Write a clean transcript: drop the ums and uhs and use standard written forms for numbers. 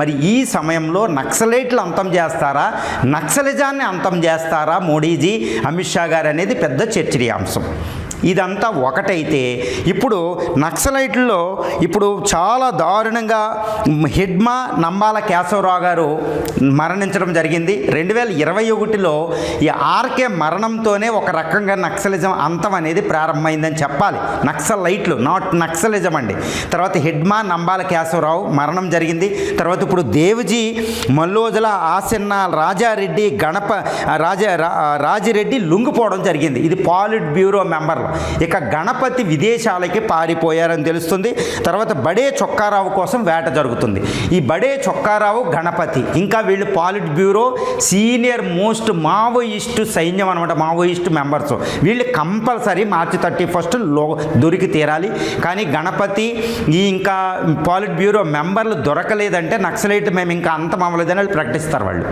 మరి ఈ సమయంలో నక్సలైట్లు అంతం చేస్తారా, నక్సలిజాన్ని అంతం చేస్తారా మోడీజీ, అమిత్ షా గారు అనేది పెద్ద చర్చనీయాంశం. ఇదంతా ఒకటైతే ఇప్పుడు నక్సలైట్లలో ఇప్పుడు చాలా దారుణంగా హిడ్మా నంబాల కేశవరావు గారు మరణించడం జరిగింది. 2021లో ఈ ఆర్కే మరణంతోనే ఒక రకంగా నక్సలిజం అంతం అనేది ప్రారంభమైందని చెప్పాలి. నక్సలైట్లు, నాట్ నక్సలిజం అండి. తర్వాత హిడ్మా నంబాల కేశవరావు మరణం జరిగింది. తర్వాత ఇప్పుడు దేవజీ మల్లోజుల ఆసన్న రాజారెడ్డి రాజిరెడ్డి లొంగిపోవడం జరిగింది. ఇది పాలిట్ బ్యూరో మెంబర్లు. ఇక గణపతి విదేశాలకి పారిపోయారని తెలుస్తుంది. తర్వాత బడే చొక్కారావు కోసం వేట జరుగుతుంది. ఈ బడే చొక్కారావు, గణపతి, ఇంకా వీళ్ళు పాలిట్ బ్యూరో సీనియర్ మోస్ట్ మావోయిస్టు సైన్యం అనమాట, మావోయిస్టు మెంబర్స్. వీళ్ళు కంపల్సరీ మార్చి 31 దొరికి తీరాలి. కానీ గణపతి ఈ ఇంకా పాలిట్ బ్యూరో మెంబర్లు దొరకలేదంటే నక్సలైట్ మేము ఇంకా అంతం అవ్వలేదని వాళ్ళు ప్రకటిస్తారు వాళ్ళు.